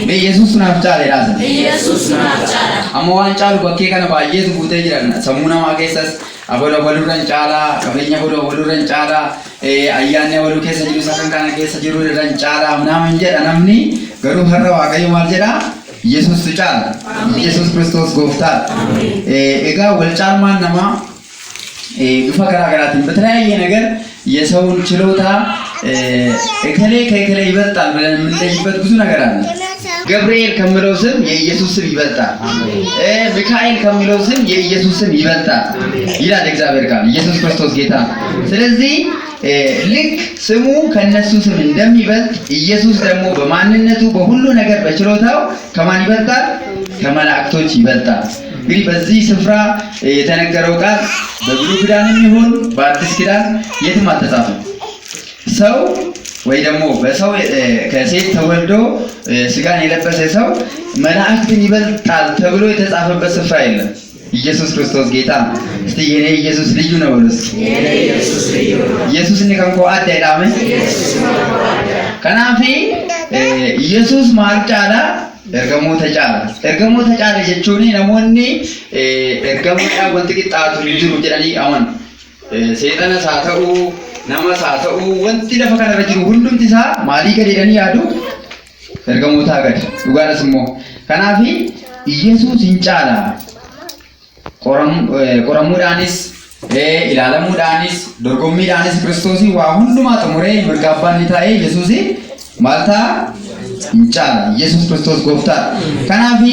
Yesus nafcaale raasa. Yesus nafcaala. Amma waan caalu bakkee kana baay'eetu guutee jiran sammuu namaa keessas abola walurran caalaa qabeenya walurran caalaa ayyaanni waluu keessa jiru sakan kana keessa jiru irran caalaa naman jedha namni garuu har'a Waaqayyo maal jedha Yesus tu caala. Yesus Kristos gooftaa. Egaa wal caalmaan namaa bifa garaagaraatiin በተለያየ ነገር የሰውን ችሎታ እከሌ ከእከሌ ይበልጣል ብለን የምንለይበት ብዙ ነገር አለ። ገብርኤል ከሚለው ስም የኢየሱስ ስም ይበልጣል። ሚካኤል ከሚለው ስም የኢየሱስ ስም ይበልጣል ይላል እግዚአብሔር ቃል። ኢየሱስ ክርስቶስ ጌታ። ስለዚህ ልክ ስሙ ከነሱ ስም እንደሚበልጥ ኢየሱስ ደግሞ በማንነቱ በሁሉ ነገር በችሎታው ከማን ይበልጣል? ከመላእክቶች ይበልጣል። እንግዲህ በዚህ ስፍራ የተነገረው ቃል በብሉይ ኪዳንም ይሁን በአዲስ ኪዳን የትም አልተጻፈም። ሰው ወይ ደግሞ በሰው ከሴት ተወልዶ ስጋን የለበሰ ሰው መላእክትን ይበልጣል ተብሎ የተጻፈበት ስፍራ የለም። ኢየሱስ ክርስቶስ ጌታ። እስቲ የኔ ኢየሱስ ልዩ ነው ብለስ የኔ ኢየሱስ ልዩ ነው። ኢየሱስ ንከንኮ አዳ ይላም ከናፊ ኢየሱስ ማልጫላ ergamoota caala jechuun namoonni ergamoota wanti qixxaatu jiru jedhanii amanu. Seexanas haa ta'u namas haa ta'u wanti lafa kana irra jiru hundumti isaa maalii gadi jedhanii yaadu ergamootaa gadi. Dhugaadhas immoo kanaaf Yesuus hin caala. Qoramuudhaanis ilaalamuudhaanis dorgommiidhaanis Kiristoosii waa hundumaa xumuree mirga abbaan ni taa'ee Yesuusii maal ta'a? Incaala. Yesus Kristos gooftaa. Kanaafi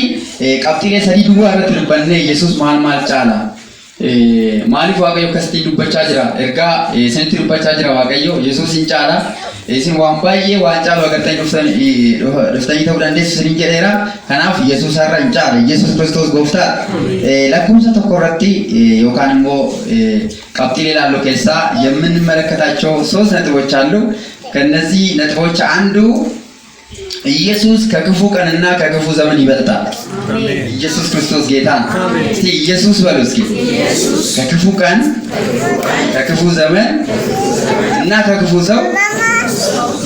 qabxiilee sadii duwwaa irratti dubbanne Yesus maal caala. Maaliif Waaqayyo akkasitti dubbachaa jira? Ergaa isinitti dubbachaa jira Waaqayyo Yesus hin caala. Isin waan baay'ee waan caalu agartanii dhuftanii ta'uu dandeessu isin jedheera. Kanaaf Yesus har'a hin caala. Yesus Kristos gooftaa. Lakkoofsa tokko irratti yookaan immoo qabxiilee laalloo keessaa የምንመለከታቸው ሶስት ነጥቦች አሉ። ከነዚህ ነጥቦች አንዱ ኢየሱስ ከክፉ ቀንና ከክፉ ዘመን ይበልጣል። ኢየሱስ ክርስቶስ ጌታ ነው። እስቲ ኢየሱስ በሉ እስኪ። ኢየሱስ ከክፉ ቀን ከክፉ ዘመን እና ከክፉ ሰው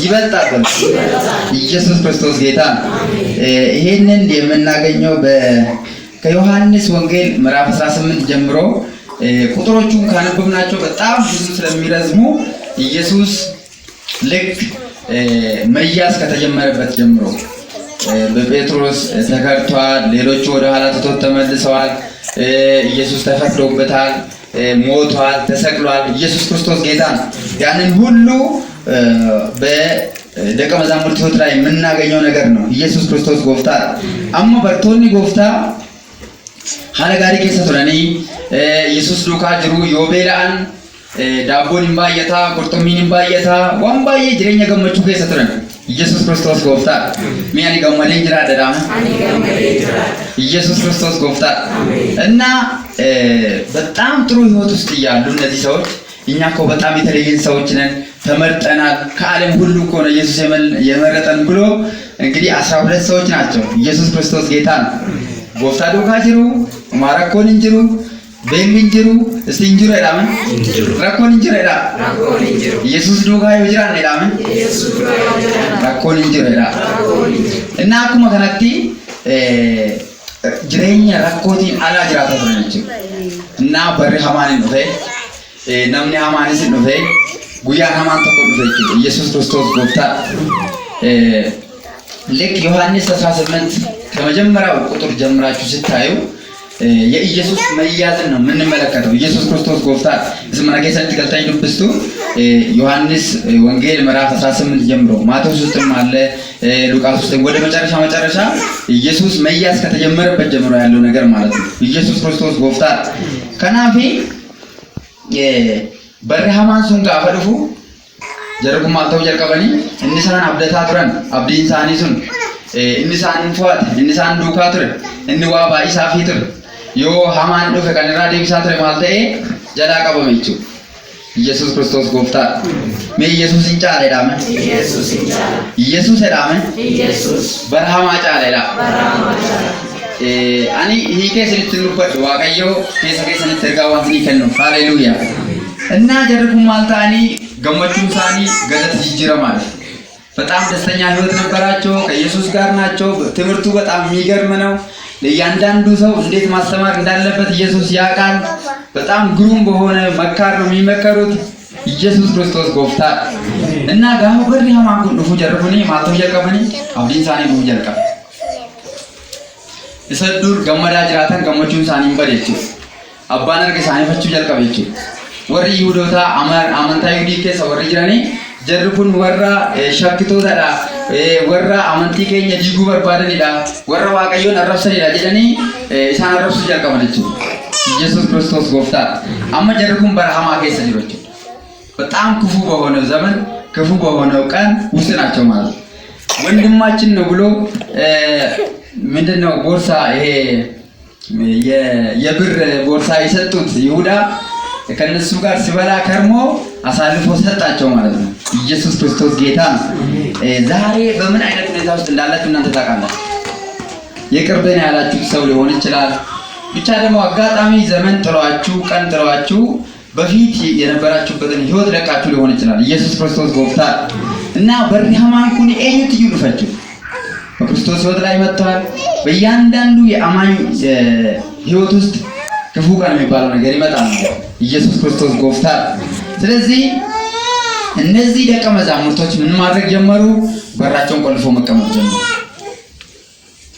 ይበልጣል። ኢየሱስ ክርስቶስ ጌታ ነው። ይሄንን የምናገኘው ከዮሐንስ ወንጌል ምዕራፍ 18 ጀምሮ ቁጥሮቹን ካነበብናቸው በጣም ብዙ ስለሚረዝሙ ኢየሱስ ልክ መያዝ ከተጀመረበት ጀምሮ በጴጥሮስ ተከርቷል። ሌሎቹ ወደ ኋላ ትተውት ተመልሰዋል። ኢየሱስ ተፈርዶበታል፣ ሞቷል፣ ተሰቅሏል። ኢየሱስ ክርስቶስ ጌታ ነው። ያንን ሁሉ በደቀ መዛሙርት ሕይወት ላይ የምናገኘው ነገር ነው። ኢየሱስ ክርስቶስ ጎፍታ አሞ በርቶኒ ጎፍታ ሀለጋሪ keessa turanii ኢየሱስ ዱካ ጅሩ ዮቤላን ዳቦን ባየታ ቁርጥሚን ባየታ ዋን ባየ ጅሬኛ ገመቹ keessa turan ኢየሱስ ክርስቶስ ጎፍታ ሚያኒ ገመለኝ ጅራ ደዳም ኢየሱስ ክርስቶስ ጎፍታ እና በጣም ጥሩ ህይወት ውስጥ ያሉ እነዚህ ሰዎች እኛ እኮ በጣም የተለየን ሰዎች ነን፣ ተመርጠናል፣ ከዓለም ሁሉ እኮ ነው ኢየሱስ የመረጠን ብሎ እንግዲህ 12 ሰዎች ናቸው። ኢየሱስ ክርስቶስ ጌታ ነው። ጎፍታ ዱካ ጅሩ ማራኮን እንጅሩ ቤንጅሩ እስቲንጅሩ እዳምን ራኮን እንጅሩ እዳ ኢየሱስ ዱጋ ይጅራን እዳምን ራኮን እንጅሩ እዳ እና አኩማ ከነቲ ጅሬኛ ራኮቲን አላ ጅራታ ተነች እና በሪ ሐማን ነው namni hamaanis dhufe guyyaa hamaan tokko dhufe ኢየሱስ ክርስቶስ ጎፍታ ልክ ዮሐንስ 18 ከመጀመሪያው ቁጥር ጀምራችሁ ስታዩ የኢየሱስ መያዝን ነው የምንመለከተው። ኢየሱስ ክርስቶስ ጎፍታ እስመ ነገሰት ገልጣይ ድብስቱ ዮሐንስ ወንጌል ምዕራፍ 18 ጀምሮ ማቴዎስ ውስጥም አለ፣ ሉቃስ ውስጥ ወደ መጨረሻ ኢየሱስ መያዝ ከተጀመረበት ጀምሮ ያለው ነገር ማለት ነው። ኢየሱስ ክርስቶስ ጎፍታ ከናፊ በረሃማን ሱን ጋፈዱፉ ጀርጉም አልተው ጀርቀበኒ እንሳን አብደታ ቱረን አብዲን ሳኒሱን እንሳን ፏት እንሳን ዱካ ቱረ እንዋ ባኢሳ ፊትር ዮ ሃማን ዱፈ ከነራ ዴቢሳ ቱረ ማልተኤ ጀላ ቀበመቹ ኢየሱስ ክርስቶስ ጎፍታ ሜ ኢየሱስ እንጫለ ዳመ ኢየሱስ ዳመ ኢየሱስ በረሃማ ጫለ ዳ ani hiike sinitti dubbadhu waaqayyo keessa keessanitti ergaa wanti ni kennu haleluuyaa እና ጀርኩ ማልታኒ ገመቹን ሳኒ ገለት ጅጅረ ማለት በጣም ደስተኛ ህይወት ነበራቸው። ከኢየሱስ ጋር ናቸው። ትምህርቱ በጣም የሚገርም ነው። ለእያንዳንዱ ሰው እንዴት ማስተማር እንዳለበት ኢየሱስ ያውቃል። በጣም ግሩም በሆነ መካር ነው የሚመከሩት። ኢየሱስ ክርስቶስ ጎፍታ እና ጋሁ በሪ ሀማኩን ዱፉ ጀርኩኒ ማቶ ጀቀበኒ አብዲን ሳኒ ዱፉ ጀልቀ እሰዱር ገመዳ ጅራተን ገመቹን ሳኒ በደች አባን አርገ ሳኒ ፈቹ ጀልቀበች ወሪ ይሁዶታ አመንታ ይሁዲ ከሰ ወሪ ጅራኒ ጀርኩን ወራ ሸክቶታዳ ወራ አመንቲ ከኛ ዲጉ በርባደኒዳ ወራ ዋቀዮን አረፍሰኒዳ ጀደኒ ኢሳን አረፍሱ ጀልቀበች ኢየሱስ ክርስቶስ ጎፍታ አማ ጀርኩን በረሃማ ከሰ ጅሮች በጣም ክፉ በሆነው ዘመን ክፉ በሆነው ቀን ውስጥ ናቸው ማለት ወንድማችን ነው ብሎ ምንድነው ቦርሳ ይሄ የብር ቦርሳ የሰጡት ይሁዳ ከነሱ ጋር ሲበላ ከርሞ አሳልፎ ሰጣቸው ማለት ነው። ኢየሱስ ክርስቶስ ጌታ ዛሬ በምን አይነት ሁኔታ ውስጥ እንዳላችሁ እናንተ ታውቃላችሁ። የቅርብን ያላችሁ ሰው ሊሆን ይችላል። ብቻ ደግሞ አጋጣሚ ዘመን ጥሏችሁ ቀን ጥሏችሁ በፊት የነበራችሁበትን ህይወት ለቃችሁ ሊሆን ይችላል። ኢየሱስ ክርስቶስ ጎፍታ እና በሪሃማን ኩኒ ኤዩት ይሉፈቹ በክርስቶስ ህይወት ላይ መጥቷል። በእያንዳንዱ የአማኝ ህይወት ውስጥ ክፉ ቀን የሚባለው ነገር ይመጣል። ኢየሱስ ክርስቶስ ጎፍታ። ስለዚህ እነዚህ ደቀ መዛሙርቶች ምን ማድረግ ጀመሩ? በራቸውን ቆልፎ መቀመጥ ጀመሩ።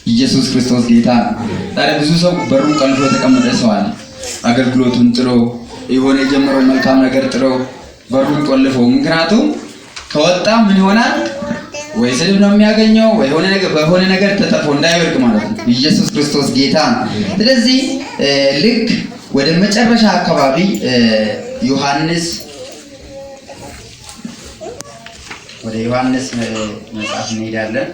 ኢየሱስ ክርስቶስ ጌታ። ታዲያ ብዙ ሰው በሩን ቆልፎ የተቀመጠ ሰው አለ። አገልግሎቱን ጥሎ የሆነ የጀመረው መልካም ነገር ጥሎ በሩን ቆልፎ፣ ምክንያቱም ከወጣ ምን ይሆናል? ወይ ስድብ ነው የሚያገኘው ወይ በሆነ ነገር ተጠፎ እንዳይወድቅ ማለት ነው። ኢየሱስ ክርስቶስ ጌታ። ስለዚህ ልክ ወደ መጨረሻ አካባቢ ዮሐንስ መጽሐፍ እንሄዳለን።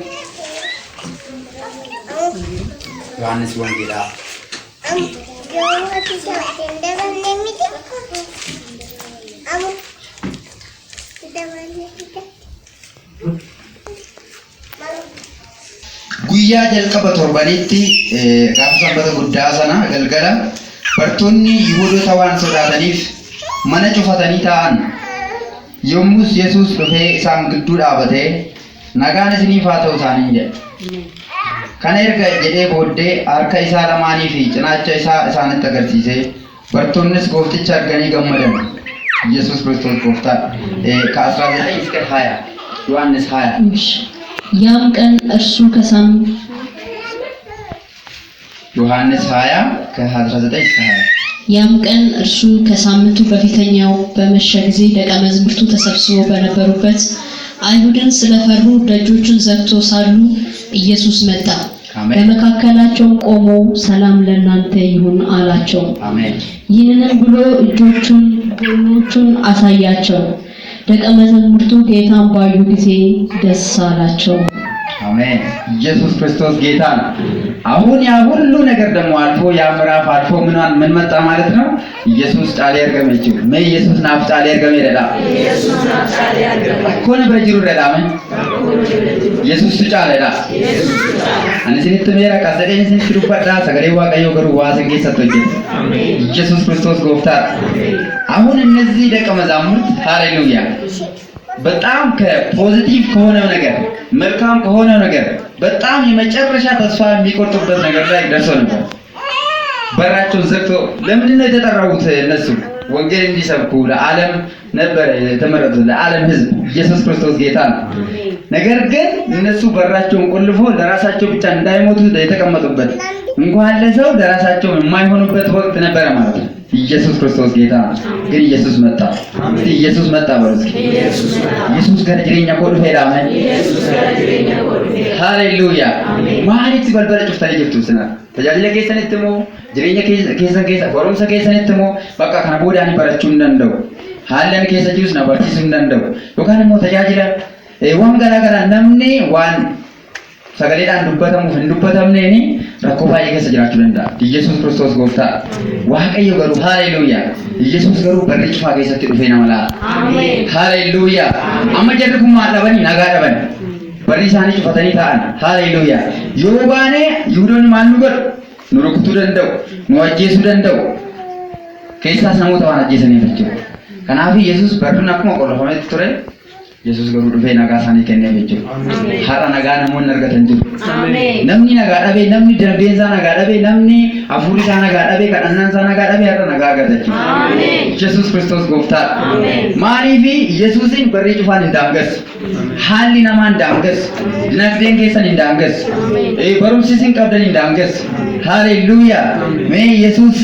ዮሐንስ ወንጌል ጉያ ጀልቀበ ቶርባኒቲ ጋፍሰንበተ ጉዳ ሰና ገልገላ በርቶኒ ይሁዶታ ዋን ሶዳተኒፍ መነ ጩፈተኒ ታአን yommuu Yesuus dhufee isaan gidduu dhaabate nagaan isiniif haa ta'u isaaniin jedhe. Kana erga jedhee booddee harka isaa lamaanii fi cinaacha isaa isaanitti agarsiisee bartoonnis goofticha arganii gammadan. Yesuus Kiristoos gooftaa ከ19 እስከ 20 ዮሐንስ 20 ያም ቀን እርሱ ዮሐንስ 20 ከ19 እስከ 20 ያም ቀን እርሱ ከሳምንቱ በፊተኛው በመሸ ጊዜ ደቀ መዛሙርቱ ተሰብስበው በነበሩበት አይሁድን ስለፈሩ ደጆቹን ዘግቶ ሳሉ ኢየሱስ መጣ። በመካከላቸው ቆሞ ሰላም ለእናንተ ይሁን አላቸው። አሜን። ይህንንም ብሎ እጆቹን ጎኖቹን አሳያቸው። ደቀ መዛሙርቱ ጌታን ባዩ ጊዜ ደስ አላቸው። አሜን። ኢየሱስ ክርስቶስ ጌታ ነው። አሁን ያ ሁሉ ነገር ደግሞ አልፎ ያ ምዕራፍ አልፎ ምን መጣ ማለት ነው? ኢየሱስ ጫሌ ያርገመችው ኢየሱስ ናፍ ጫሌ ያርገመ ይላል። ኢየሱስ ናፍ ጫሌ ያርገመ ኮነ በጅሩ ረዳመ ኢየሱስ ጫሌ ይላል። አንሲት ሜራ ካሰደኝ ሲንክሩ ፈዳ ሰገሬ ዋቀዮ ገሩ ዋሰንጌ ሰጥቶኝ ኢየሱስ ክርስቶስ ጎፍታ። አሁን እነዚህ ደቀ መዛሙርት ሃሌሉያ በጣም ከፖዚቲቭ ከሆነው ነገር መልካም ከሆነው ነገር በጣም የመጨረሻ ተስፋ የሚቆርጡበት ነገር ላይ ደርሰው ነበር። በራቸውን ዘግቶ ለምንድን ነው የተጠራሁት? እነሱ ወንጌል እንዲሰብኩ ለዓለም ነበር የተመረጡት፣ ለዓለም ሕዝብ። ኢየሱስ ክርስቶስ ጌታ ነው። ነገር ግን እነሱ በራቸውን ቆልፎ ለራሳቸው ብቻ እንዳይሞቱ የተቀመጡበት እንኳን ለሰው ለራሳቸው የማይሆኑበት ወቅት ነበረ ማለት ነው። ኢየሱስ ክርስቶስ ጌታ ነው። ግን ኢየሱስ መጣ። ኢየሱስ መጣ በሉት። ኢየሱስ ጋር ጅሬኛ ኮዱ ሄዳመ ሃሌሉያ ማሪት በልበለ ጭፍታ ልጅቱስና ተጃጅለ ከሰነትሞ ጅሬኛ ከሰ ወሮምሰ ከሰነትሞ በቃ ከነ ቦዳኒ በረቹ እንደንደው ሃለን ከሰጂውስ ነው በርቲስ እንደንደው ዮካንሞ ተጃጅለ ወንገላገላ ነምኔ ዋን ሰገሌዳን ዱበተሙ ፍንዱበተምኔኒ ረኮባይ ከሰጅራችሁ ለንዳ ኢየሱስ ክርስቶስ ጎፍታ ዋቀየ ገሩ ሃሌሉያ ኢየሱስ ገሩ በርጭፋ ከሰት ዱፌና መላ አሜን ሃሌሉያ አመጀርኩማ አላበኒ ናጋዳበን በሪሳኒ ጭፈተኒ ታን ሃሌሉያ ዮባኔ ይሁዶን ማኑ ገር ኑሩክቱ ደንደው ኑዋጄሱ ደንደው ከይሳስ ነሞታ ዋናጄሰን ይፈጭ ከናፊ ኢየሱስ በሩን አክሞ ቆልፎመት ቱሬ ኢየሱስ ገሩ ዱፌ ነጋ ሳኒ ከኔ በጅ ሀራ ነጋ ነሞን ነርገተን ጅሩ ነምኒ ነጋ ዳቤ ነምኒ ደንቤዛ ነጋ ዳቤ ነምኒ አፉሪሳ ነጋ ዳቤ ከነናንሳ ነጋ ዳቤ ሀራ ነጋ ገተች ኢየሱስ ክርስቶስ ጎፍታ ማሪፊ ኢየሱስን በሪ ጩፋን እንዳንገስ ሀሊ ነማ እንዳንገስ ድነግዴን ኬሰን እንዳንገስ በሩምሲስን ቀብደን እንዳንገስ ሃሌሉያ ሜ ኢየሱስ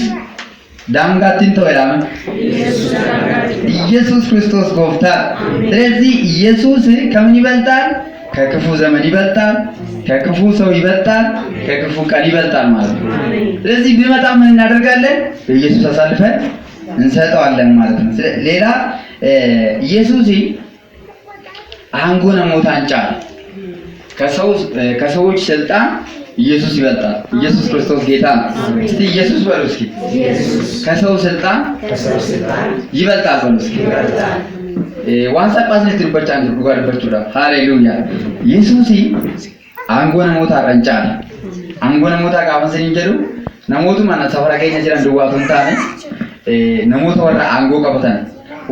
ዳንጋቲን ተወላም ኢየሱስ ክርስቶስ ጎፍታ ስለዚህ ኢየሱስ ከምን ይበልጣል ከክፉ ዘመን ይበልጣል ከክፉ ሰው ይበልጣል ከክፉ ቀን ይበልጣል ማለት ነው ስለዚህ ቢመጣ ምን እናደርጋለን ኢየሱስ አሳልፈን እንሰጠዋለን ማለት ነው ሌላ ኢየሱስ አንጎነ ሞታንጫ ከሰዎች ስልጣን ኢየሱስ ይበልጣል ኢየሱስ ክርስቶስ ጌታ ነው እስቲ ኢየሱስ በሉ እስኪ ከሰው ስልጣን ይበልጣል በሉ እስኪ ዋንሳ ጳስነት ልበጫን ጉጋር በርቹዳ ሃሌሉያ ኢየሱስ አንጎነ ሞታ ረንጫ አንጎነ ሞታ ጋፈሰን እንጀዱ ነሞቱ ማና ሰፈራ ከኛ ጅራን ድዋቱን ታነ ነሞቱ ወራ አንጎ ቀበተን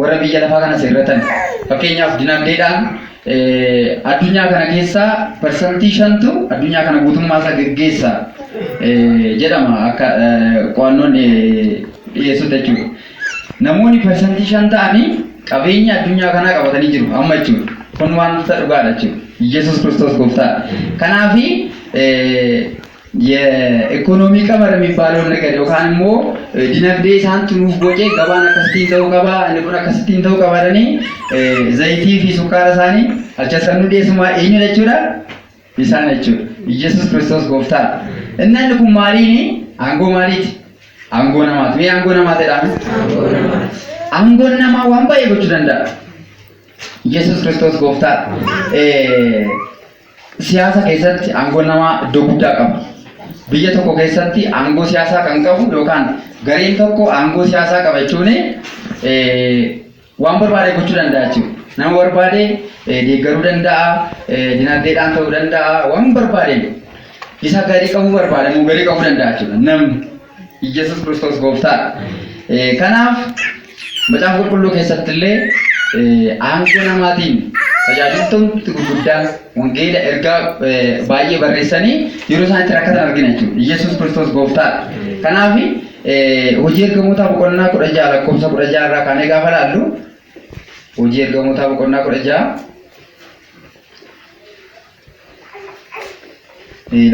ወራ ቢያ ለፋ kana sirratan fakkeenyaaf dinagdeedhaan addunyaa kana keessa percentage shantu addunyaa kana guutummaa isaa geggeessa jedhama akka qo'annoon dhiyeessu jechuudha. Namoonni percentage shan ta'anii qabeenya addunyaa kanaa qabatanii jiru amma jechuudha. Kun waan dhugaadha jechuudha. Yesuus Kiristoos gooftaa. Kanaafi የኢኮኖሚ ቀመር የሚባለው ነገር ወካንሞ ዲነግዴ ሳንቱኑፍ ጎጬ ገባና ከስቲን ተው ገባ እንቁራ ከስቲን ተው ገባ ደኔ ዘይቲ ፊ ሱካራ ሳኒ አልቸሰኑ ዴስማ እኝ ነችውዳ ይሳነቹ ኢየሱስ ክርስቶስ ጎፍታ እነን ኩማሪኒ አንጎ ማሪት አንጎ ነማት ሚ አንጎ ነማት ዳን አንጎ ነማ ዋንባ ይጎቹ ደንዳ ኢየሱስ ክርስቶስ ጎፍታ ሲያሳ ከሰት አንጎ ነማ ዶጉዳ ቀም biyya tokko keessatti aangoo siyaasaa kan qabu yookaan gareen tokko aangoo siyaasaa qabachuun waan barbaade gochuu danda'a jechuudha. Nama barbaade deeggaruu danda'a, dinagdeedhaan ta'uu danda'a, waan barbaade isa gaarii qabuu barbaade moo gaarii qabuu danda'a jechuudha. Namni Iyesuus Kiristoos gooftaadha. Kanaaf macaafa qulqulluu keessatti illee aangoo namaatiin tajaajiltoonni gurguddaan wangeela ergaa baay'ee barreessanii yeroo isaan itti rakkatan argina jechuudha. Iyesuus Kiristoos gooftaadha. Kanaaf hojii ergamootaa boqonnaa 16 lakkoofsa 16 irraa kaanee gaafa laallu hojii ergamootaa boqonnaa 16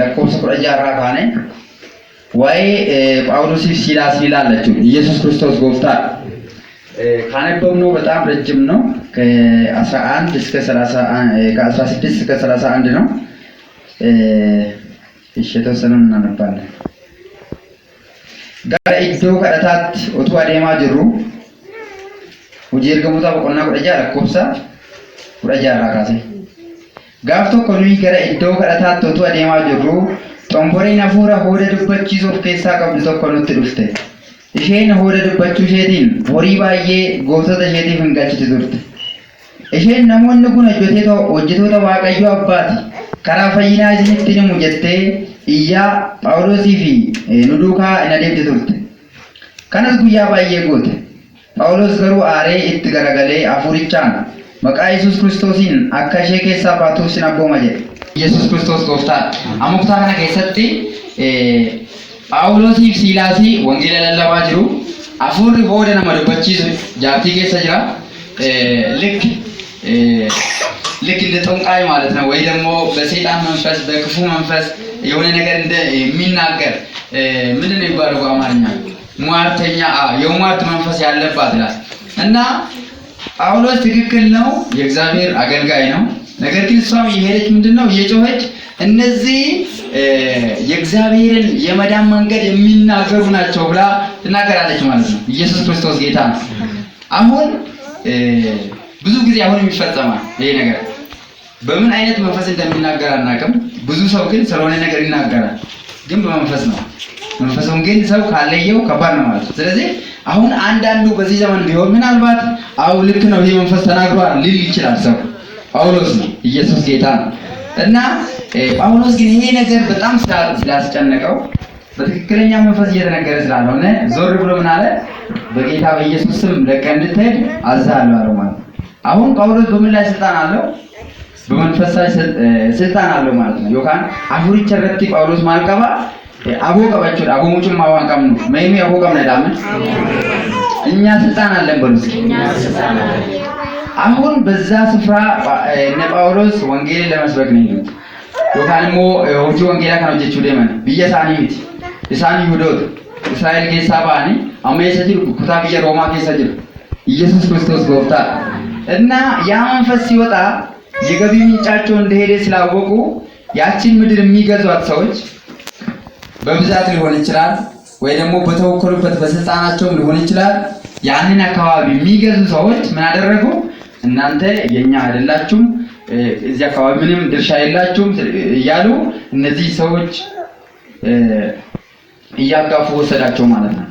lakkoofsa 16 irraa kaanee waa'ee Phaawulosiif Siilaas ilaalla jechuudha. Iyesuus Kiristoos gooftaadha. ካነበብነው በጣም ረጅም ነው ከ11 እስከ 31 ከ16 እስከ 31 ነው እሺ ተወሰነን እናነባለን ጋር ኢዶ ከዳታት ኦቱ አዴማ ጅሩ ሁጂር ገሙታ በቆና ቆደጃ ለኮብሳ ቆደጃ ራካሴ ጋፍቶ ኮኑይ ጋር ኢዶ ከዳታት ኦቱ አዴማ ጅሩ ጦምቦሬ ናፉራ ሆደ ዱበቺሶፍ ኬሳ ቀብቶ ኮኑት ዱፍቴ isheen hooda dubbachuu isheetiin horii baay'ee gootota isheetiif hin galchite turte. Isheen namoonni kun hojjetoota Waaqayyoo Abbaati karaa fayyinaa isinitti himu jettee iyyaa Phaawulosii fi nu duukaa hin adeemte turte. Kanas guyyaa baay'ee goote. Phaawulos garuu aaree itti garagalee hafuurichaan maqaa Yesuus Kiristoosiin akka ishee keessaa baatuuf sin abbooma jedhe. Yesuus Kiristoos gooftaadha. Amma kutaa kana keessatti Phaawulosiif Siilaasii wangeela lallabaa jiru hafuurri hooda nama dubbachiisu jaartii keessa jira ልክ እንደ ጠንቋይ ማለት ነው ወይ ደግሞ በሰይጣን መንፈስ በክፉ መንፈስ የሆነ ነገር እንደሚናገር ምንድን ነው ይባላል በአማርኛ ሟርተኛ የሟርት መንፈስ ያለባት ይላል እና ጳውሎስ ትክክል ነው የእግዚአብሔር አገልጋይ ነው ነገር ግን እሷም የሄደች ምንድነው እየጮኸች እነዚህ የእግዚአብሔርን የመዳን መንገድ የሚናገሩ ናቸው ብላ ትናገራለች ማለት ነው። ኢየሱስ ክርስቶስ ጌታ ነው። አሁን ብዙ ጊዜ አሁን የሚፈጸማል ይሄ ነገር በምን አይነት መንፈስ እንደሚናገር አናውቅም። ብዙ ሰው ግን ስለሆነ ነገር ይናገራል፣ ግን በመንፈስ ነው። መንፈሱን ግን ሰው ካለየው ከባድ ነው ማለት ነው። ስለዚህ አሁን አንዳንዱ በዚህ ዘመን ቢሆን ምናልባት አው ልክ ነው ይሄ መንፈስ ተናግሯል ሊል ይችላል ሰው። ጳውሎስ ነው ኢየሱስ ጌታ ነው እና ጳውሎስ ግን ይሄ ነገር በጣም ስላስጨነቀው በትክክለኛ መንፈስ እየተነገረ ስላልሆነ ዞር ብሎ ምን አለ? በጌታ በኢየሱስ ስም ለቀህ እንድትሄድ አዝሃለሁ አለው ማለት ነው። አሁን ጳውሎስ በምን ላይ ስልጣን አለው? በመንፈሳዊ ስልጣን አለው ማለት ነው። ዮካን አፉሪቸ ረቲ ጳውሎስ ማልቀባ አቦ ቀባቸው አቦ ሙጭም ማዋንቀም ነው መይኑ ያቦ ቀም ነዳም እኛ ስልጣን አለን በሉስ እኛ ስልጣን አለን። አሁን በዛ ስፍራ እነ ጳውሎስ ወንጌልን ለመስበክ ነው ይሉት ዮካንሞ ሆጂ ወንጌላ ከነጀቹ ደመን ቢየሳኒ ሚት ኢሳኒ ይሁዶት እስራኤል ጌሳባኒ አመየሰጅሩ ኩታ ቢየ ሮማ ጌሰጅሩ ኢየሱስ ክርስቶስ ጎፍታ እና ያ መንፈስ ሲወጣ የገቢ ምንጫቸው እንደሄደ ስላወቁ ያቺን ምድር የሚገዟት ሰዎች በብዛት ሊሆን ይችላል ወይ ደግሞ በተወከሉበት በስልጣናቸው ሊሆን ይችላል። ያንን አካባቢ የሚገዙ ሰዎች ምን አደረጉ? እናንተ የኛ አይደላችሁም፣ እዚህ አካባቢ ምንም ድርሻ የላችሁም እያሉ እነዚህ ሰዎች እያጋፉ ወሰዳቸው ማለት ነው።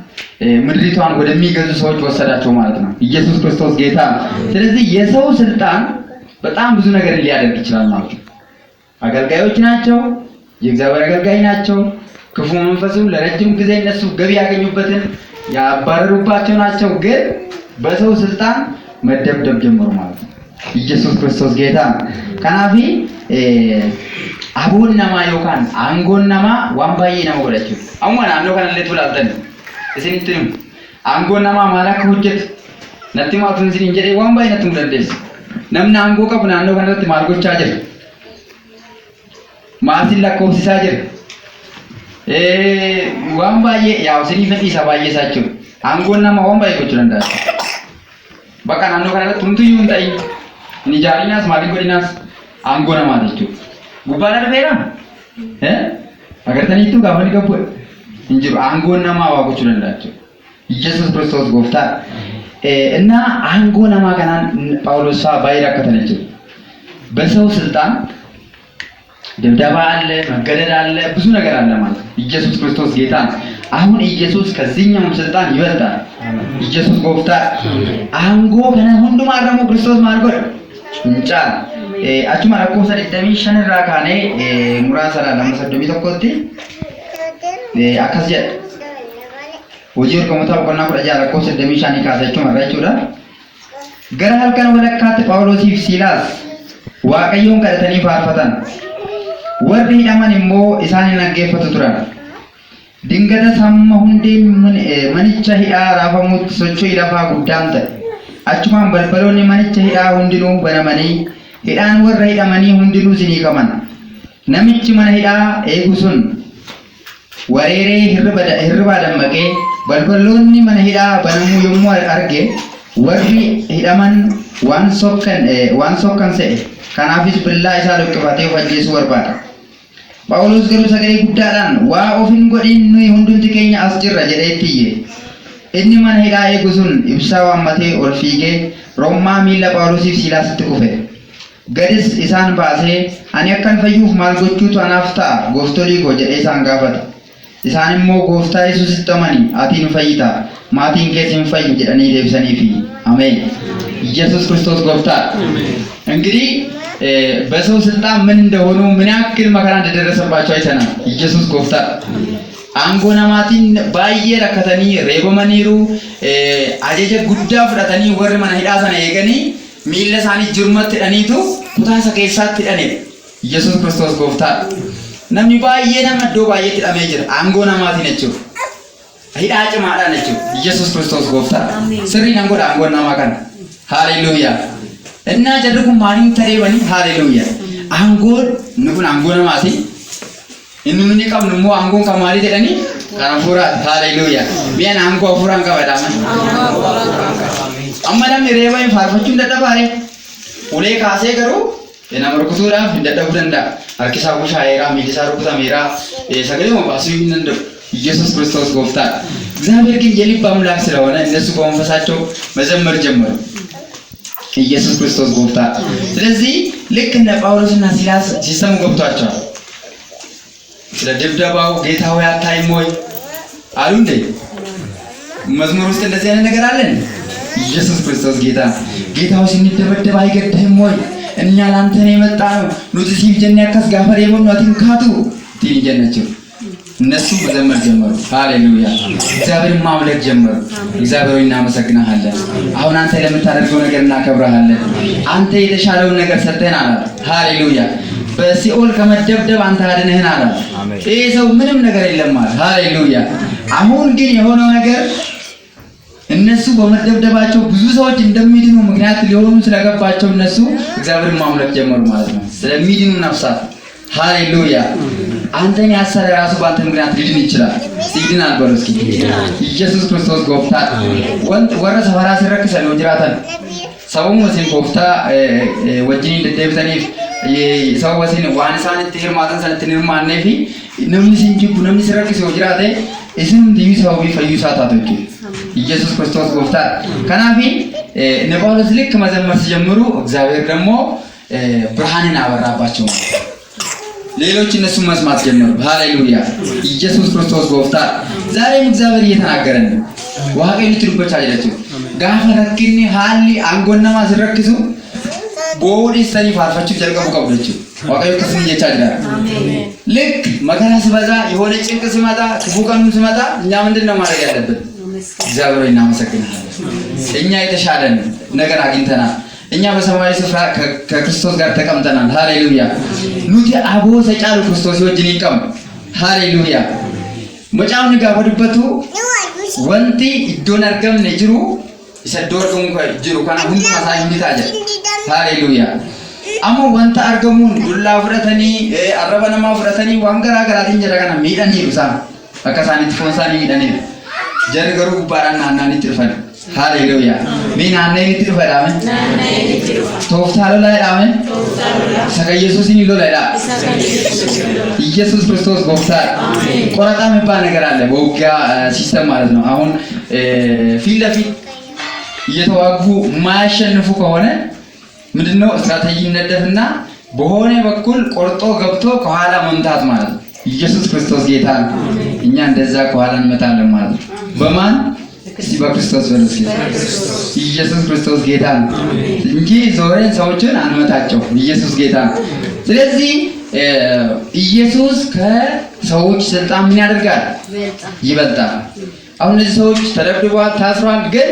ምድሪቷን ወደሚገዙ ሰዎች ወሰዳቸው ማለት ነው። ኢየሱስ ክርስቶስ ጌታ። ስለዚህ የሰው ስልጣን በጣም ብዙ ነገር ሊያደርግ ይችላል ማለት ነው። አገልጋዮች ናቸው፣ የእግዚአብሔር አገልጋይ ናቸው። ክፉ መንፈስም ለረጅም ጊዜ እነሱ ገቢ ያገኙበትን ያባረሩባቸው ናቸው። ግን በሰው ስልጣን መደብደብ ጀመሩ ማለት ነው። ኢየሱስ ክርስቶስ ጌታ። ከናፊ አቡን ነማ ዮካን አንጎን ነማ ዋምባዬ ነው ወለችው አሁን አንዶ ካለለት ብላልተን እስኒትም አንጎን ነማ ማላክ ሁጀት ነጥማ ፍንሲን እንጀዴ ዋምባዬ ነጥም ለደስ ነምና አንጎ ቀብና አንዶ ካለት ማልጎቻ ጀር ማሲላ ኮብሲሳ ጀር ዋምባዬ ያው ስኒ ፈቲ ሰባዬ ሳቸው አንጎን ነማ ዋምባዬ ቆችለንዳ በቃ አንዶ ካለት ቱንቱ ይሁንታይ ኒጃሪናስ ማሊጎዲናስ አንጎና ማለቹ ጉባላ ደፈራ አገርተኒቱ ጋፈኒ ገቡ እንጂ አንጎና ማዋቆቹ ለንዳቸው ኢየሱስ ክርስቶስ ጎፍታ እና አንጎና ማጋናን ጳውሎስ ባይራ ከተነች በሰው ስልጣን ድብደባ አለ፣ መገደል አለ፣ ብዙ ነገር አለ ማለት ነው። ኢየሱስ ክርስቶስ ጌታ። አሁን ኢየሱስ ከዚህኛው ስልጣን ይበልጣል። ኢየሱስ ጎፍታ አንጎ ከነ ሁሉ ማረሙ ክርስቶስ ማልጎድ እንጫል achuma lakkoofsa 25 irraa kaanee muraasa lama 31tti akkas jedha. Hojii hordomotaa boqonnaa 16 lakkoofsa 25 kaasachuma irraa jechuudha. Gara halkan walakkaatti Phaawulosiif Siilaas Waaqayyoon kadhatanii faarfatan. Warri hidhaman immoo isaan hin dhaggeeffatu turan. Dingata samma hundeen manicha hidhaa raafamuutti socho'ii lafaa guddaan ta'e. Achumaan balbaloonni manicha hidhaa hundinuu banamanii hidhaan warra hidhamanii hundinuu sinii qaban. Namichi mana hidhaa eegu sun wareeree hirribaa dammaqee balbaloonni mana hidhaa banamuu yommuu arge warri hidhaman waan sokkan se'e. Kanaafis billaa isaa luqqifatee of ajjeesuu barbaada. Phaawulos garuu sagalee guddaadhaan waa of hin godhin nuyi hundumti keenya as jirra jedhee itti iyye. Inni mana hidhaa eegu sun ibsaa waammatee ol fiigee rommaa miila Phaawulosiif Siilaasitti kufe. Gadis isaan baasee ani akkan fayyuuf maal gochuutu anaaf ta'a gooftolii koo jedhee isaan gaafate. Isaan immoo gooftaa Yesuusitti amani ati nu fayyita maatiin kees hin fayyu jedhanii deebisaniifi. አሜን። ኢየሱስ ክርስቶስ ጎፍታ። እንግዲህ በሰው ስልጣን ምን እንደሆኑ ምን ያክል መከራ እንደደረሰባቸው አይተናል። ኢየሱስ ጎፍታ አንጎናማቲን ባየ ረከተኒ ሬቦመኒሩ አጀጀ ጉዳ ፍራተኒ ወር ማን ሂዳሰነ የገኒ ሚለሳኒ ጅርመት ደኒቱ ኩታሰ ከይሳት ደኔ ኢየሱስ ክርስቶስ ጎፍታ ነሚ ባየ ነመዶ ባየ ተዳሜ ጅር አንጎናማቲ ነችው ሂዳጭ ማዳ ነችው ኢየሱስ ክርስቶስ ጎፍታ ስሪ አንጎዳ አንጎናማ ካን ሃሌሉያ እና ጀርኩ ማሪን ተሬበኒ ሃሌሉያ አንጎን ንኩን አንጎናማቲ inni qabnu immoo aangoon kan maalii jedhanii kan hafuuraati. Haalleluuyaa. Mi'aan aangoo hafuuraan qabadama. Amma namni reeba hin faarfachuun dadhabaare ulee kaasee garuu nama rukutuudhaaf hin dadhabuu danda'a. Harki isaa bushaayeeraa, miilli isaa rukutameeraa, sagalee baasuu hin danda'u. ኢየሱስ ክርስቶስ ጎፍታ። እግዚአብሔር ግን የልብ አምላክ ስለሆነ እነሱ በመንፈሳቸው መዘመር ጀመሩ። ኢየሱስ ክርስቶስ ጎፍታ። ስለዚህ ልክ እነ ጳውሎስና ሲላስ ሲሰሙ ገብቷቸዋል። ስለ ድብደባው ጌታው ያታይም ወይ አሉ እንዴ? መዝሙር ውስጥ እንደዚህ አይነት ነገር አለን? ኢየሱስ ክርስቶስ ጌታ። ጌታው ሲንደበደብ አይገድህም ወይ? እኛ ላንተ ነው የመጣነው ኑዚ ሲጀን ያከስ ጋፈር የቦኑ አትንካቱ ትይጀነችው እነሱ መዘመር ጀመሩ። ሃሌሉያ እግዚአብሔርን ማምለክ ጀመሩ። እግዚአብሔር እናመሰግናለን። አሁን አንተ ለምታደርገው ነገር እናከብረሃለን። አንተ የተሻለውን ነገር ሰጥተናል። ሃሌሉያ በሲኦል ከመደብደብ አንተ አድነህናል። ይሄ ሰው ምንም ነገር የለም ማለት ሃሌሉያ። አሁን ግን የሆነው ነገር እነሱ በመደብደባቸው ብዙ ሰዎች እንደሚድኑ ምክንያት ሊሆኑ ስለገባቸው እነሱ እግዚአብሔርን ማምለክ ጀመሩ ማለት ነው። ስለሚድኑ ነፍሳት ሃሌሉያ። አንተን ያሰረ ራሱ በአንተ ምክንያት ሊድን ይችላል። ሲድናል በሉ እስኪ ኢየሱስ ክርስቶስ ጎፍታል ወረ ሰፈራ ሲረክሰ ነው ጅራታን ሰውም ወሲን ጎፍታ ወጅኒ እንደደብተኒ ሰው ወሲን ዋንሳን ትህርማታን ሰንትንርማነፊ ነምኒ ሲንጂቡ ነምኒ ሲረክሰ ጅራቴ እስም ዲቪ ሰው ቢፈዩሳታቶች ኢየሱስ ክርስቶስ ጎፍታል። ከናፊ ነጳውሎስ ልክ መዘመር ሲጀምሩ እግዚአብሔር ደግሞ ብርሃንን አበራባቸው። ሌሎች እነሱ መስማት ጀመሩ። ሃሌሉያ ኢየሱስ ክርስቶስ ጎፍታል። ዛሬም እግዚአብሔር እየተናገረን ነው። ዋቀኝ ትሩበቻ አይደለም ጋፈ ረክኒ ሃሊ አንጎናማ ዝረክሱ ቦዲ ሰኒ ፋርፋቹ ጀልቀቡ ቀብዶች ዋቀኝ ከስም እየቻለ አሜን። ልክ መከራ ሲበዛ የሆነ ጭንቅ ሲመጣ ክፉ ቀን ሲመጣ እኛ ምንድነው ማድረግ ያለብን? እግዚአብሔር እናመሰግናለን። እኛ የተሻለን ነገር አግኝተናል። እኛ በሰማያዊ ስፍራ ከክርስቶስ ጋር ተቀምጠናል። ሃሌሉያ ኑቲ አቦ ሰጫሉ ክርስቶስ ወጅን ይቀም ሃሌሉያ መጫውን ጋር ወድበቱ ወንቲ ኢዶን አርገም ነጅሩ ይሰዶርኩም ከጅሩ ካና ሁሉ ማሳይ እንዲታጀ ሃሌሉያ አሞ ወንታ አርገሙን ዱላ ፍረተኒ አረበነማ ፍረተኒ ዋንገራ ገራቲን ጀራጋና ሚዳኒ ሩሳ አካሳኒ ትፎንሳኒ ሚዳኒ ጀርገሩ ባራና ናኒ ትርፈን ሃሌሉያ ሚና ነኝ ትርፈዳም ቶፍታሎ ላይ ዳም ሰከ ኢየሱስን ይሎ ላይ ዳ ኢየሱስ ክርስቶስ ጎፍታል። ቆራጣ የሚባል ነገር አለ በውጊያ ሲስተም ማለት ነው። አሁን ፊት ለፊት እየተዋጉ ማያሸንፉ ከሆነ ምንድነው ስትራቴጂ ይነደፍና በሆነ በኩል ቆርጦ ገብቶ ከኋላ መምታት ማለት ነው። ኢየሱስ ክርስቶስ ጌታ ነው። እኛ እንደዛ ከኋላ እንመታለን ማለት ነው። በማን እስቲ በክርስቶስ ወልስ ኢየሱስ ክርስቶስ ጌታ ነው እንጂ ዞረን ሰዎችን አንመታቸው። ኢየሱስ ጌታ ነው። ስለዚህ ኢየሱስ ከሰዎች ስልጣን ምን ያደርጋል? ይበልጣል። አሁን እነዚህ ሰዎች ተደብድበዋል፣ ታስረዋል፣ ግን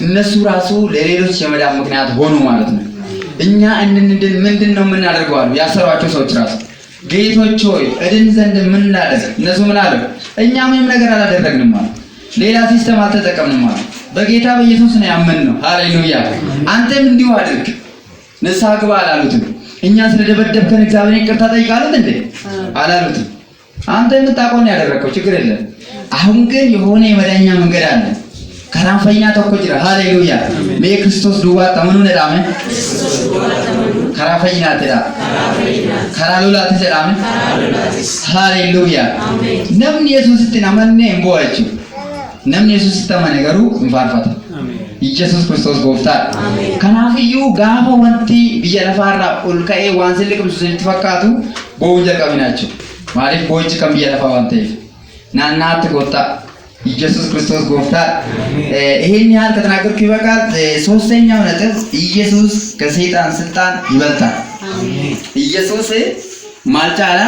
እነሱ ራሱ ለሌሎች የመዳን ምክንያት ሆኑ ማለት ነው። እኛ እንድንድን ምንድነው የምናደርገው? ያሰሯቸው ሰዎች ራሱ ጌቶች ሆይ እድን ዘንድ ምን እናደርግ? እነሱ ምን አሉ? እኛ ምንም ነገር አላደረግንም ማለት ሌላ ሲስተም አልተጠቀምንም ማለት በጌታ በኢየሱስ ነው ያመንነው። ሃሌሉያ አንተም እንዲሁ አድርግ ንስሐ ግባ አላሉትም። እኛ ስለደበደብከን እግዚአብሔርን ይቅርታ ጠይቃሉት እንዴ? አላሉትም። አንተ የምታውቀውን ያደረከው ችግር የለም። አሁን ግን የሆነ የመዳኛ መንገድ አለ። ከራንፈኛ ተቆጅራ ሃሌሉያ ሜ ክርስቶስ ዱዋ ተመኑ ነዳመ ከራንፈኛ ተዳ ከራሉላ ተዳመ ሃሌሉያ ነምን ኢየሱስ ተናመነ እንቦአቹ ነምን ኢየሱስ ተማነገሩ እንፋርፋታ ኢየሱስ ክርስቶስ ጎፍታል። ከናፍዩ ጋፋ ወንቲ ቢየለፋራ ኡልካኤ ዋንስልቅም ስለተፈካቱ በወንጀል ቀሚናቸው ማለት ቦይጭ ከም ቢየለፋ ዋንተ ናናት ጎታ ኢየሱስ ክርስቶስ ጎፍታል። ይሄን ያህል ከተናገርኩ ይበቃል። ሶስተኛው ነጥብ ኢየሱስ ከሰይጣን ስልጣን ይበልጣል። አሜን። ኢየሱስ ማልጫላ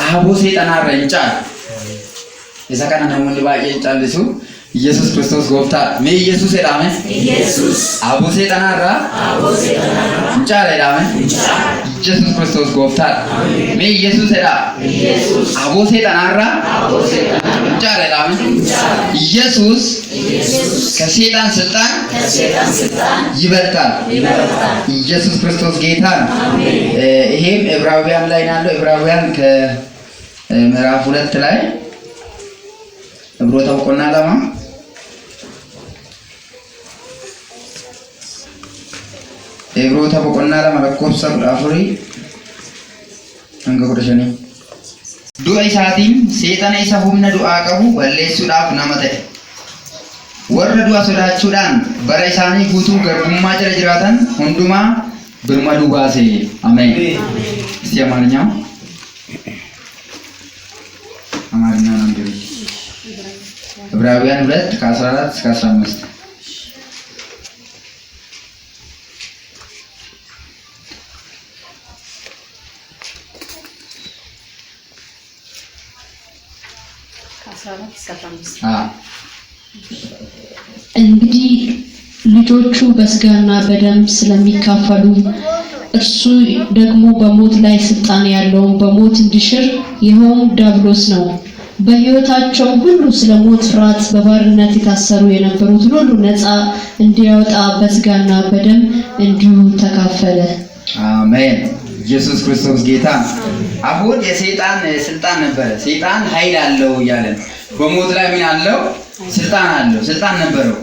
አቦ ሰይጣን አረንጫ የሰቀና ነው ባየንጫልሱ ኢየሱስ ክርስቶስ ጎፍታል። ሜ ኢየሱስ ሄዳመ ኢየሱስ አቦ ሰይጣን አራ እንጫ ሄዳመ ኢየሱስ ክርስቶስ ጎፍታል። ሜ ኢየሱስ ሄዳ ኢየሱስ አቦ ሰይጣን አራ እንጫ ሄዳመ ኢየሱስ ከሰይጣን ስልጣን ይበልጣል። ኢየሱስ ክርስቶስ ጌታ ነው። ይሄም ዕብራውያን ላይ ያለው ዕብራውያን ከምዕራፍ 2 ላይ ዕብሮታ ቆና ለማ ዕብሮታ ቆና ለማ ለኮብሳ አፍሪ አንገጎደሸኒ ዱአ ኢሳቲን ሰይጣን ኢሳ ሁምነ ዱአ ቀቡ ወለሱዳፍ ናመተ ወረ ዱአ ሶዳቹዳን በረ ኢሳኒ ጉቱ ገርቡማ ጀረ ጅራታን ሁንዱማ ብርማዱ ባሴ አሜን። እስቲ አማርኛው አንብቢ ዕብራውያን 2 ከ14 እስከ 15 2 እንግዲህ ልጆቹ በስጋና በደም ስለሚካፈሉ እርሱ ደግሞ በሞት ላይ ስልጣን ያለውን በሞት እንዲሽር ይኸውም ዲያብሎስ ነው። በሕይወታቸው ሁሉ ስለ ሞት ፍርሃት በባርነት የታሰሩ የነበሩትን ሁሉ ነፃ እንዲያወጣ በስጋና በደም እንዲሁ ተካፈለ። አሜን። ኢየሱስ ክርስቶስ ጌታ። አሁን የሰይጣን ስልጣን ነበረ። ሰይጣን ኃይል አለው እያለን በሞት ላይ ምን አለው? ስልጣን አለው፣ ስልጣን ነበረው።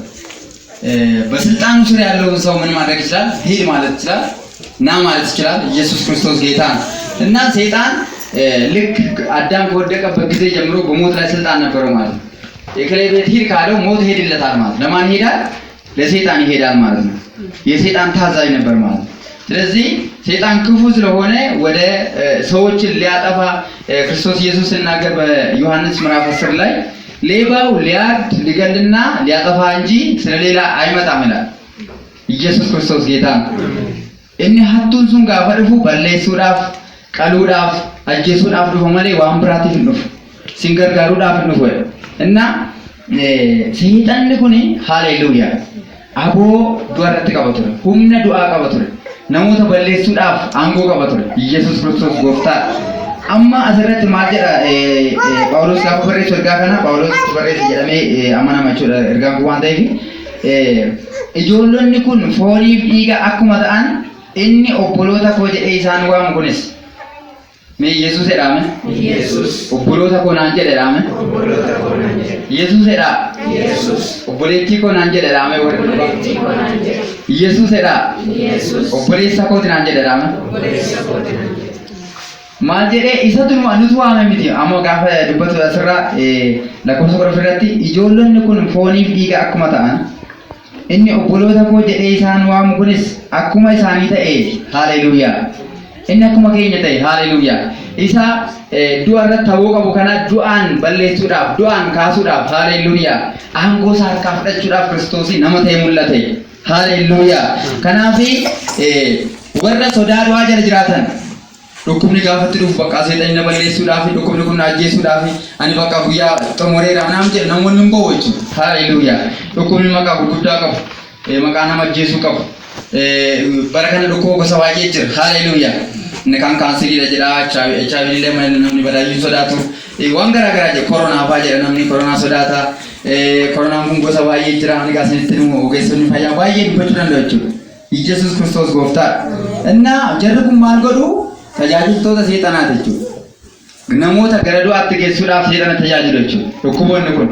በስልጣኑ ስር ያለውን ሰው ምን ማድረግ ይችላል? ሂድ ማለት ይችላል፣ ና ማለት ይችላል። ኢየሱስ ክርስቶስ ጌታ እና ሰይጣን ልክ አዳም ከወደቀበት ጊዜ ጀምሮ በሞት ላይ ስልጣን ነበረው ማለት ነው። የከሌ ቤት ሂድ ካለው ሞት ሄድለታል ማለት። ለማን ይሄዳል? ለሰይጣን ይሄዳል ማለት ነው። የሰይጣን ታዛዥ ነበር ማለት ነው። ስለዚህ ሰይጣን ክፉ ስለሆነ ወደ ሰዎችን ሊያጠፋ ክርስቶስ ኢየሱስ ሲናገር በዮሐንስ ምዕራፍ 10 ላይ ሌባው ሊያርድ ሊገልና ሊያጠፋ እንጂ ስለሌላ አይመጣም ይላል። ኢየሱስ ክርስቶስ ጌታ ነው። እኒ ሀቱን ሱን ጋፋ ዱፉ በሌሱዳፍ ቀሉዳፍ አጀሱዳፍ ዱፉ ማለ ዋን ብራቲ ዱፉ ሲንገርጋሩዳፍ ዱፉ እና ሰይጣን ኩኒ ሃሌሉያ አቦ ዱአረት ቀበቱ ሁምነ ዱአ ቀበቱ namoota balleessuudhaaf aangoo qaba ture. Yesuus Kiristoos gooftaa. Amma asirratti maal jedha Phaawulos gaafa barreessu ergaa kana Phaawulos barreesse jedhamee amanama jechuudha ergaan kun waan ta'eef ijoollonni kun fooniif dhiiga akkuma ta'an inni obboloota koo jedhee isaan waamu kunis mee Yesuus jedhame obboloota koo naan jedhame Yesuus jedha obboleettii koo naan jedhame Yesuus jedha obboleessa kooti naan jedhame maal jedhee isatu nutu waame miti ammoo gaafa dubbatu asirraa lakkoofsa 10 irratti ijoollonni kun fooniif dhiiga akkuma ta'an inni obboloota koo jedhee isaan waamu kunis akkuma isaanii ta'e haleluuyaa. Inni akkuma keenya ta'e haleluuyaa. Isa du'a irratti ta'uu qabu kana du'aan balleessuudhaaf du'aan kaasuudhaaf haleluuyaa. Aangoo isaa harkaa fudhachuudhaaf Kiristoos nama ta'e mul'ate haleluuyaa. Kanaaf warra sodaa du'aa jala jiraatan dhukkubni gaafatti dhufu bakka seexanni balleessuudhaaf dhukkubni kun ajjeesuudhaaf ani bakka guyyaa xumureera naam jedhe namoonni hin bo'u jechuudha. Haleluuyaa. Dhukkubni maqaa gurguddaa qabu maqaa nama ajjeesuu qabu. Bara kana dhukkuba gosa baay'ee jira. Haleluuyaa. Inni kan kaanserii jedha HIV illee namni badaayyuu sodaatu waan garaa garaa jedha koronaa fa'aa jedha namni koronaa sodaata. Koronaan kun gosa baay'ee jira. Ani gaasinitti nu ogeessonni fayyaa baay'ee dubbachuu danda'u jechuudha. Yesuus Kiristoos gooftaa. Inna jarri kun maal godhu? Tajaajiltoota seexanaati jechuudha. Namoota gara du'aatti geessuudhaaf seexana tajaajilu jechuudha. Dhukkuboonni kun.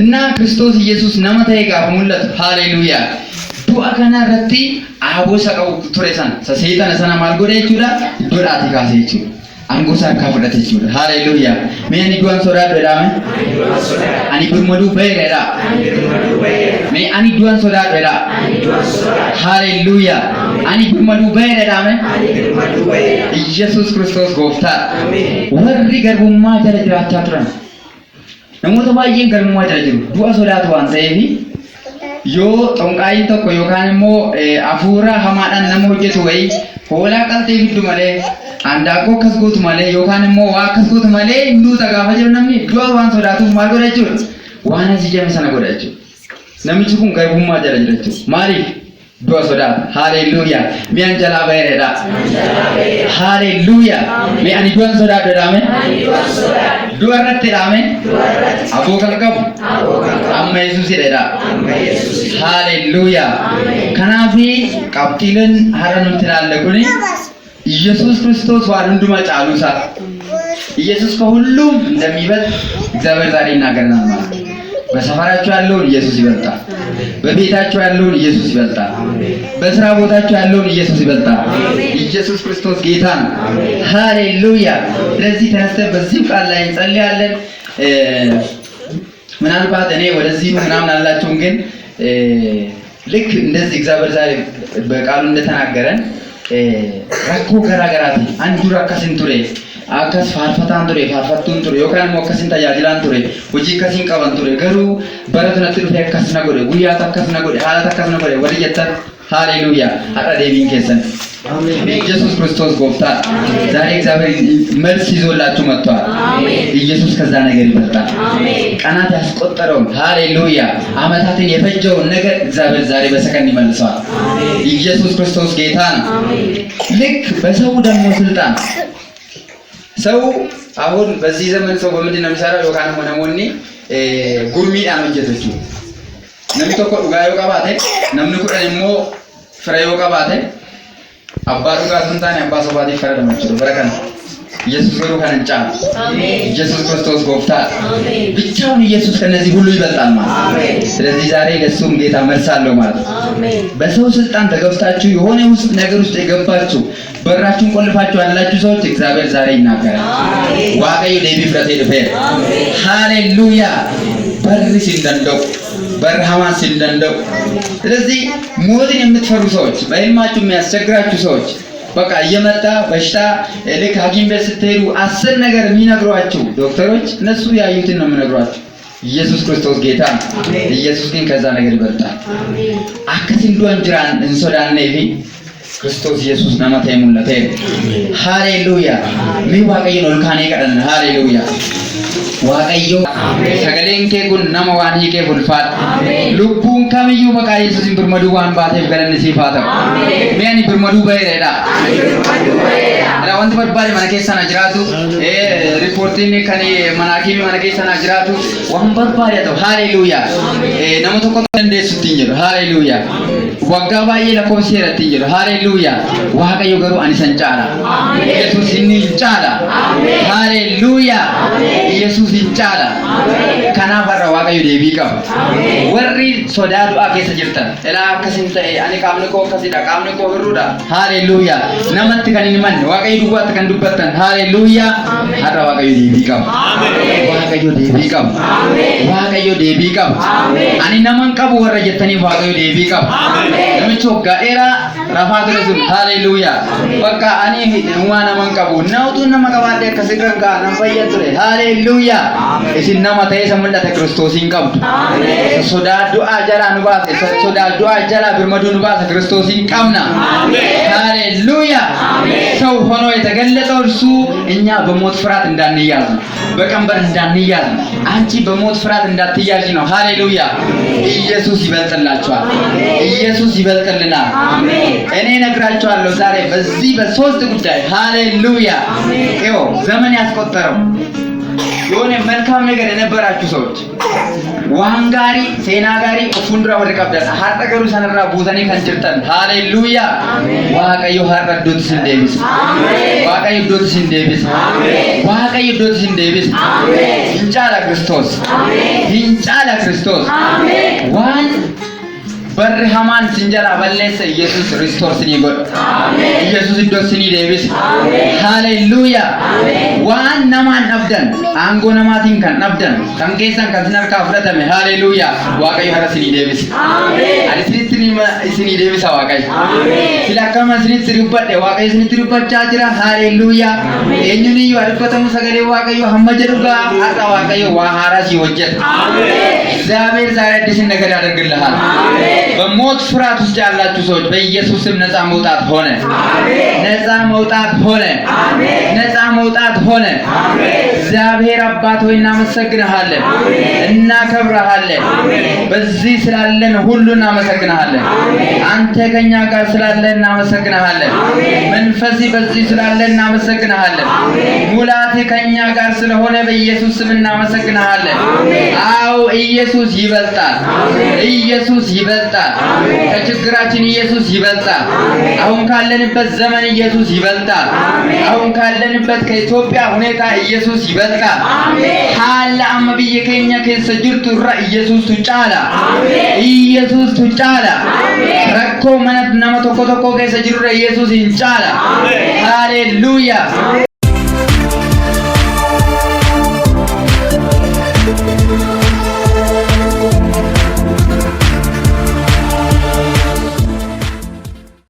Inna Kiristoos Yesuus nama ta'e gaafa mul'atu haleluuyaa. Du'a kana irratti aangoo isa qabu ture sana seexana sana maal godhe jechuudha? Iddoodhaati kaase jechuudha. Aangoo isaa harkaa fudhate jechuudha. Haleluuyaa. Mee ani du'an sodaadhu jedhame? Ani birmaduu baheera jedha. Mee ani du'an sodaadhu jedha. Haleluuyaa. Ani birmaduu baheera jedhame? Yesuus Kiristoos gooftaa. Warri garbummaa jala jiraachaa turan namoota baay'een garbummaa jala jiru. Du'a sodaatu waan ta'eef yoo xonqaayin tokko yookaan immoo hafuura hamaadhaan nama hojjetu wayii hoolaa qaltee fiddu malee handaaqqoo akkas gootu malee yookaan immoo waa akkas gootu malee hinduuta gaafa jiru namni du'a waan sodaatuuf maal godha jechuudha? Waan asii jame sana godha jechuudha. Namichi kun garbummaa jala jira jechuudha. Maaliif? Du'a sodaata. Haleluuyaa. Mi'an jalaa baheera. Haleluuyaa. Mee ani du'an sodaadhu jedhame? Du'a irratti jedhame? Aboo kan qabu? Amma Yesuus jedha. Haleluuyaa. Kanaaf qabxiileen har'a nuti ilaalle kuni ኢየሱስ ክርስቶስ ዋንዱማ ጫሉሳ ኢየሱስ ከሁሉም እንደሚበልጥ እግዚአብሔር ዛሬ ይናገረናል ማለት ነው። በሰፈራችሁ ያለውን ኢየሱስ ይበልጣል። በቤታችሁ ያለውን ኢየሱስ ይበልጣል። በስራ ቦታችሁ ያለውን ኢየሱስ ይበልጣል። ኢየሱስ ክርስቶስ ጌታ ነው። ሃሌሉያ። ስለዚህ ተነስተን በዚህ ቃል ላይ እንጸልያለን። ምናልባት እኔ ወደዚህ ምናምን አላችሁም፣ ግን ልክ እንደዚህ እግዚአብሔር ዛሬ በቃሉ እንደተናገረን rakkoo garaa garaati ani dura akkasin ture akkas faarfataan ture faarfattuun ture yookaan immoo akkasin tajaajilaan ture hojii akkasiin qaban ture garuu bara kanatti dhufe akkas na godhe guyyaata akkas na godhe haalata akkas na godhe warri jettan ሃሌሉያ አራ ዴቪን ከሰን ኢየሱስ ክርስቶስ ጎፍታ ዛሬ እግዚአብሔር መልስ ይዞላችሁ መጥቷል። ኢየሱስ ከዛ ነገር ይበልጣል። ቀናት ያስቆጠረው ሃሌሉያ አመታትን የፈጀውን ነገር እግዚአብሔር ዛሬ በሰከንድ ይመልሰዋል። ኢየሱስ ክርስቶስ ጌታ ነው። ልክ በሰው ደግሞ ስልጣን ሰው አሁን በዚህ ዘመን ሰው በምንድን ነው የሚሰራው? ዮካን ሆነ ሞኒ ጉርሚዳ ነው እንጀቶቹ ነምቶ ዱጋዮ ቀባቴ ነምኑ ኩደሞ ፍሬዮ ቀባቴ አባ ዱጋ ስንታን አባ ሶባቴ ፈረደማቸው በረከን ኢየሱስ ገሩ ካንጫ ኢየሱስ ክርስቶስ ጎፍታ ብቻውን ኢየሱስ ከነዚህ ሁሉ ይበልጣል ማለት። ስለዚህ ዛሬ ለሱም ጌታ መልሳለሁ ማለት ነው። በሰው ስልጣን ተገፍታችሁ የሆነ ውስጥ ነገር ውስጥ የገባችሁ በራችሁን ቆልፋችሁ ያላችሁ ሰዎች እግዚአብሔር ዛሬ ይናገራል። ዋቀዩ ዴቢ ፍረቴ ደፈር ሃሌሉያ በርስ እንደንደው በርሃማን ሲንደንደው። ስለዚህ ሞትን የምትፈሩ ሰዎች በህልማችሁ የሚያስቸግራችሁ ሰዎች በቃ እየመጣ በሽታ ልክ ሐኪም ቤት ስትሄዱ 10 ነገር የሚነግሯችሁ ዶክተሮች እነሱ ያዩትን ነው የሚነግሯችሁ። ኢየሱስ ክርስቶስ ጌታ ኢየሱስ ግን ከዛ ነገር ይበልጣል። አከሲንዱ አንጅራን እንሶዳኔ ክርስቶስ ኢየሱስ ነማታ ይሙላተ ሃሌሉያ ሚዋቀይ ነው ልካኔ ቀደን ሃሌሉያ ዋቀዮ ሰገሌን ከጉን ነማ ዋን ሂቄ ፉልፋት ሉቡን ከሚዩ መቃ ኢየሱስን ብርመዱ ዋን ባቴፍ ገለን ሲፋታ ሚያኒ ብርመዱ በይረዳ ala wanti barbaade mana keessa na jiraatu ripoortiin kan manaakiimi mana keessa na jiraatu waan barbaade ta'u haleluya nama tokko dandeessutti hin jiru haleluya waggaa baay'ee lakkoofseeratti hin jiru haleluya waaqayyo garuu ani san caala yesuus inni caala haleluya yesuus hin caala kanaaf har'a waaqayyo deebii qaba warri sodaa du'aa keessa jirtan elaa akkasin ta'e ani qaamni koo akkasidha qaamni koo hirruudha haleluya namatti kan hin manne waaqayyo duwwaatti kan dubbattan haleluya har'a waaqayyo deebii qaba waaqayyo deebii qaba waaqayyo deebii qaba ani naman qabu warra jettaniif waaqayyo deebii qaba namichi waggaa dheeraa rafaa ture sun haleluya bakka ani waan naman qabu nautu nama qabaadhe akkasirran kaa nan fayya ture haleluya isin nama ta'ee isa mul'ata kiristoosiin qabdu sodaa du'aa jalaa nu baase sodaa du'aa jalaa birmaduu nu baase kiristoosiin qabna haleluya ሰው ሆኖ የተገለጠው እርሱ እኛ በሞት ፍርሃት እንዳንያዝ በቀንበር እንዳንያዝ አንቺ በሞት ፍርሃት እንዳትያዥ ነው ሃሌሉያ ኢየሱስ ይበልጥላችኋል ኢየሱስ ይበልጥልናል እኔ ነግራችኋለሁ ዛሬ በዚህ በሶስት ጉዳይ ሃሌሉያ ይኸው ዘመን ያስቆጠረው የሆነ መልካም ነገር የነበራችሁ ሰዎች ዋንጋሪ ሴናጋሪ ኦፉንድራ ወደ ቀብዳን ሀጠገሩ ሰነራ ቡተኔ ከንጭርተን ሃሌሉያ ዋቀዩ ሀረዶት ሲንዴቢስ ዋቀዩ ዶት ሲንዴቢስ ዋቀዩ ዶት ሲንዴቢስ እንጫላ ክርስቶስ እንጫላ ክርስቶስ ዋን በርሃማን ሲንጀራ በለሰ ኢየሱስ ሪስቶር ሲኒ ጎድ ኢየሱስ ዶት ሲኒ ዴቢስ ሃሌሉያ ዋን ነማን ነብደን አንጎ ነማቲን ከን ነብደን ከንኬሰን ከስነርካ ፍረተመ ሃሌሉያ ዋቀዩ ሀረ ሲኒ ዴቢስ አዲ ሲኒ ዴቢስ ዋቀዩ ሲላከማ ሲኒ ትሪበደ ዋቀዩ ሲኒ ትሪበቻ ጅራ ሃሌሉያ ኤኙኒዩ አልፈተሙ ሰገሌ ዋቀዩ ሐመጀዱጋ አጣ ዋቀዩ ዋሃራ ሲወጀት እግዚአብሔር ዛሬ አዲስ ነገር ያደርግልሃል በሞት ፍርሃት ውስጥ ያላችሁ ሰዎች በኢየሱስ ስም ነፃ መውጣት ሆነ ነፃ መውጣት ሆነ ነፃ መውጣት ሆነ እግዚአብሔር አባት ሆይ እናመሰግንሃለን እናከብርሃለን በዚህ ስላለን ሁሉ እናመሰግንሃለን አንተ ከኛ ጋር ስላለን እናመሰግንሃለን መንፈስ በዚህ ስላለን እናመሰግንሃለን ሙላት ከኛ ጋር ስለሆነ በኢየሱስ ስም እናመሰግንሃለን አው ኢየሱስ ይበልጣል ኢየሱስ ይበልጣል ከችግራችን ኢየሱስ ይበልጣል አሁን ካለንበት ዘመን ኢየሱስ ይበልጣል አሁን ካለንበት ከኢትዮጵያ ሁኔታ ኢየሱስ ይበልጣል ሐላ አመብዬ ከኛ ከሰጅርቱ ራ ኢየሱስ ቱጫላ ኢየሱስ ቱጫላ ረኮ መነት ነመ ቶኮ ቶኮ ከሰጅሩ ኢየሱስ እንጫላ ሃሌሉያ